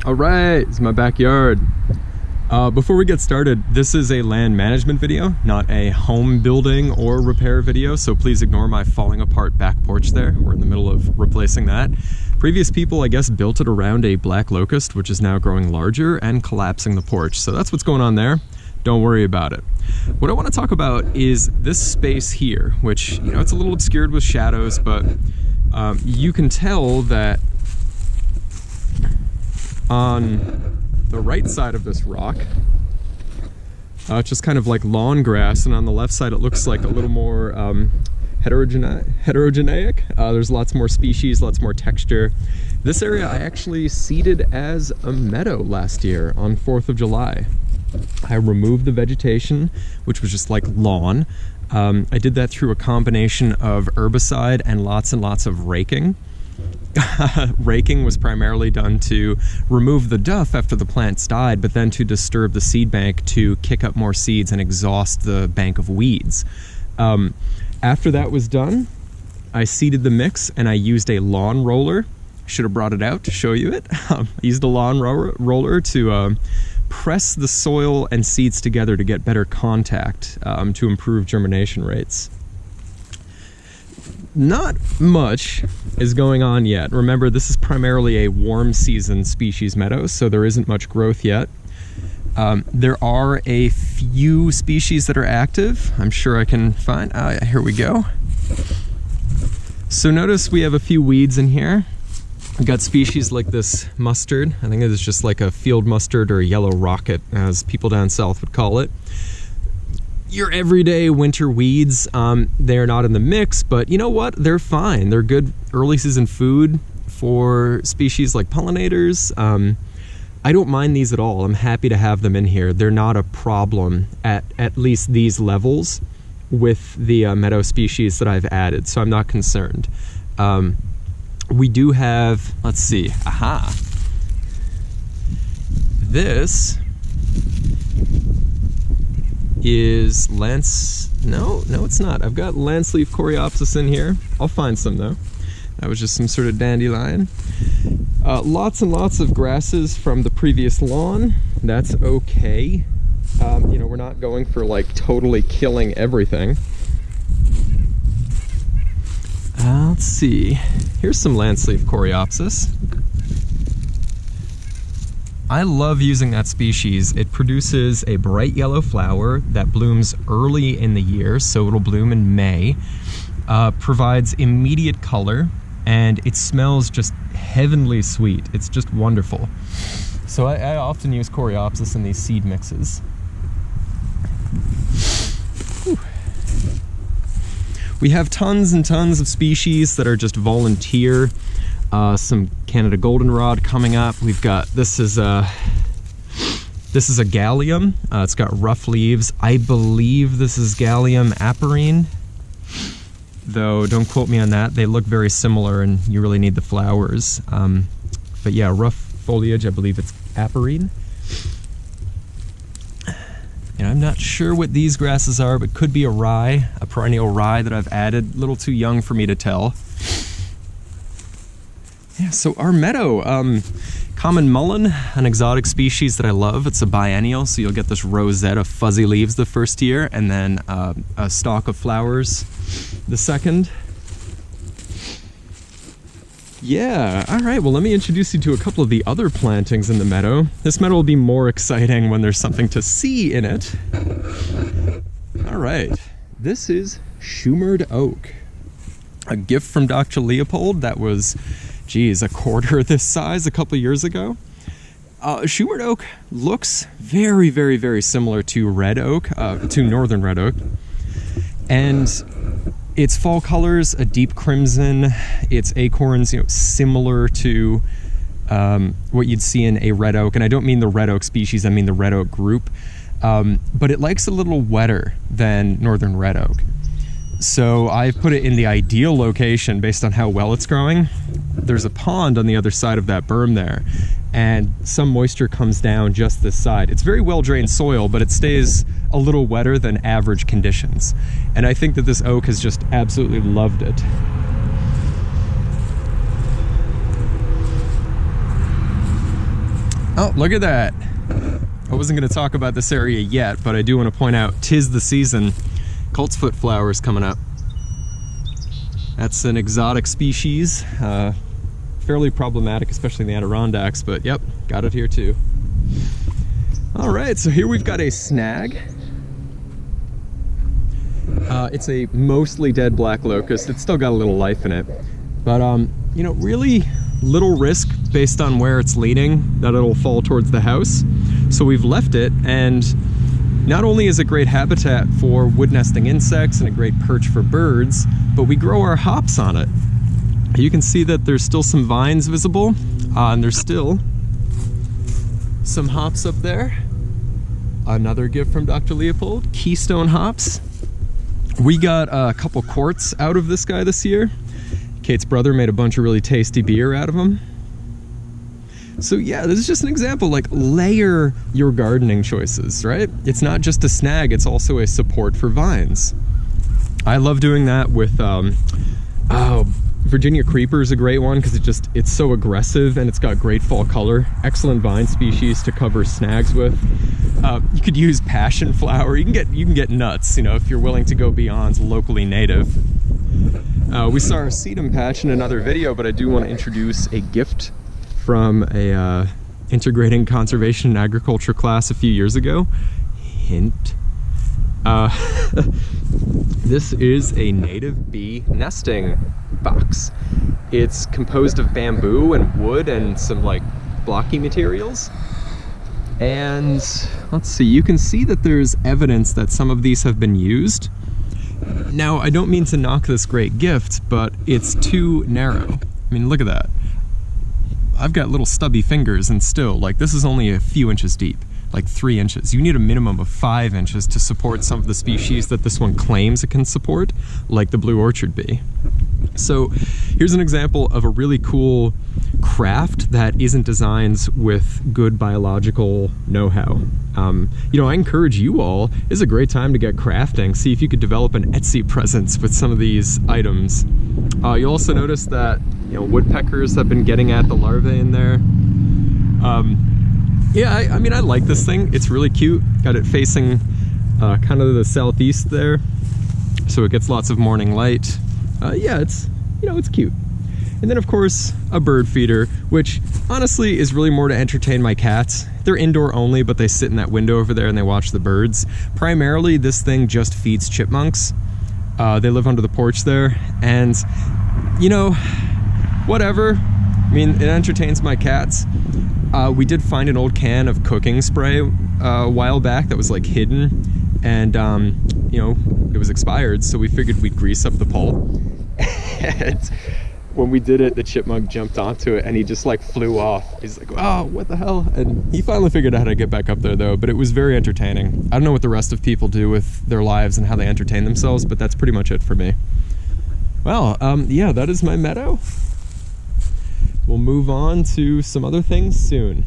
All right, it's my backyard. Before we get started, this is a land management video, not a home building or repair video, so please ignore my falling apart back porch there. We're in the middle of replacing that. Previous people, I guess, built it around a black locust, which is now growing larger and collapsing the porch. So that's what's going on there. Don't worry about it. What I want to talk about is this space here, which, you know, it's a little obscured with shadows, but you can tell that on the right side of this rock, it's just kind of like lawn grass, and on the left side it looks like a little more heterogeneic. There's lots more species, lots more texture. This area I actually seeded as a meadow last year on 4th of July. I removed the vegetation, which was just like lawn. I did that through a combination of herbicide and lots of raking. Raking was primarily done to remove the duff after the plants died, but then to disturb the seed bank to kick up more seeds and exhaust the bank of weeds. After that was done, I seeded the mix and I used a lawn roller. Should have brought it out to show you it. I used a lawn roller to press the soil and seeds together to get better contact, to improve germination rates. Not much is going on yet. Remember, this is primarily a warm season species meadow, so there isn't much growth yet. There are a few species that are active. I'm sure I can find, here we go. So notice we have a few weeds in here. We've got species like this mustard. I think it is just like a field mustard or a yellow rocket, as people down south would call it. Your everyday winter weeds, they're not in the mix, but you know what? They're fine. They're good early season food for species like pollinators. I don't mind these at all. I'm happy to have them in here. They're not a problem at least these levels with the meadow species that I've added, so I'm not concerned. We do have, let's see, this is no it's not. I've got lanceleaf coreopsis in here. I'll find some though. That was just some sort of dandelion. Lots and lots of grasses from the previous lawn. That's okay. You know, we're not going for like totally killing everything. Let's see. Here's some lanceleaf coreopsis. I love using that species. It produces a bright yellow flower that blooms early in the year, so it'll bloom in May. Provides immediate color, and it smells just heavenly sweet. It's just wonderful. So I often use coreopsis in these seed mixes. Whew. We have tons and tons of species that are just volunteer. Some Canada goldenrod coming up. We've got, this is a gallium. It's got rough leaves. I believe this is Gallium aperine, though don't quote me on that. They look very similar and you really need the flowers. But yeah, rough foliage, I believe it's aperine. And I'm not sure what these grasses are, but could be a rye, a perennial rye that I've added. A little too young for me to tell. Yeah, so our meadow, common mullein, an exotic species that I love. It's a biennial, so you'll get this rosette of fuzzy leaves the first year, and then a stalk of flowers the second. Yeah, all right, well, let me introduce you to a couple of the other plantings in the meadow. This meadow will be more exciting when there's something to see in it. All right, this is Shumard oak. A gift from Dr. Leopold that was, geez, a quarter this size a couple years ago. Shumard oak looks very, very, very similar to red oak, to northern red oak. And its fall colors, a deep crimson, its acorns, you know, similar to what you'd see in a red oak. And I don't mean the red oak species, I mean the red oak group. But it likes a little wetter than northern red oak. So I've put it in the ideal location based on how well it's growing. There's a pond on the other side of that berm there, and some moisture comes down just this side. It's very well drained soil, but it stays a little wetter than average conditions. And I think that this oak has just absolutely loved it. Oh, look at that. I wasn't going to talk about this area yet, but I do want to point out, 'tis the season. Coltsfoot flowers coming up. That's an exotic species. Fairly problematic, especially in the Adirondacks, but yep, got it here too. All right, so here we've got a snag. It's a mostly dead black locust. It's still got a little life in it, but you know, really little risk based on where it's leaning that it'll fall towards the house. So we've left it, and not only is it great habitat for wood nesting insects and a great perch for birds, but we grow our hops on it. You can see that there's still some vines visible, and there's still some hops up there. Another gift from Dr. Leopold, Keystone hops. We got a couple quarts out of this guy this year. Kate's brother made a bunch of really tasty beer out of them. So yeah, this is just an example, like, layer your gardening choices, right? It's not just a snag, it's also a support for vines. I love doing that with, Virginia creeper is a great one because it's so aggressive and it's got great fall color. Excellent vine species to cover snags with. You could use passion flower. You can get nuts, you know, if you're willing to go beyond locally native. We saw our sedum patch in another video, but I do want to introduce a gift from a integrating conservation and agriculture class a few years ago. Hint. This is a native bee nesting box. It's composed of bamboo and wood and some like blocky materials. And let's see, you can see that there's evidence that some of these have been used. Now, I don't mean to knock this great gift, but it's too narrow. I mean, look at that. I've got little stubby fingers, and still, like, this is only a few inches deep, like 3 inches. You need a minimum of 5 inches to support some of the species that this one claims it can support, like the blue orchard bee. So here's an example of a really cool craft that isn't designed with good biological know-how. You know, I encourage you all, it's a great time to get crafting. See if you could develop an Etsy presence with some of these items. You'll also notice that, you know, woodpeckers have been getting at the larvae in there. Yeah, I mean, I like this thing. It's really cute. Got it facing kind of the southeast there, so it gets lots of morning light. Yeah, it's, you know, it's cute. And then, of course, a bird feeder, which honestly is really more to entertain my cats. They're indoor only, but they sit in that window over there and they watch the birds. Primarily, this thing just feeds chipmunks. They live under the porch there, and, you know, whatever. I mean, it entertains my cats. We did find an old can of cooking spray a while back that was like hidden, and you know, it was expired, so we figured we'd grease up the pulp. And when we did it, the chipmunk jumped onto it and he just like flew off. He's like, oh, what the hell? And he finally figured out how to get back up there though, but it was very entertaining. I don't know what the rest of people do with their lives and how they entertain themselves, but that's pretty much it for me. Well, yeah, that is my meadow. We'll move on to some other things soon.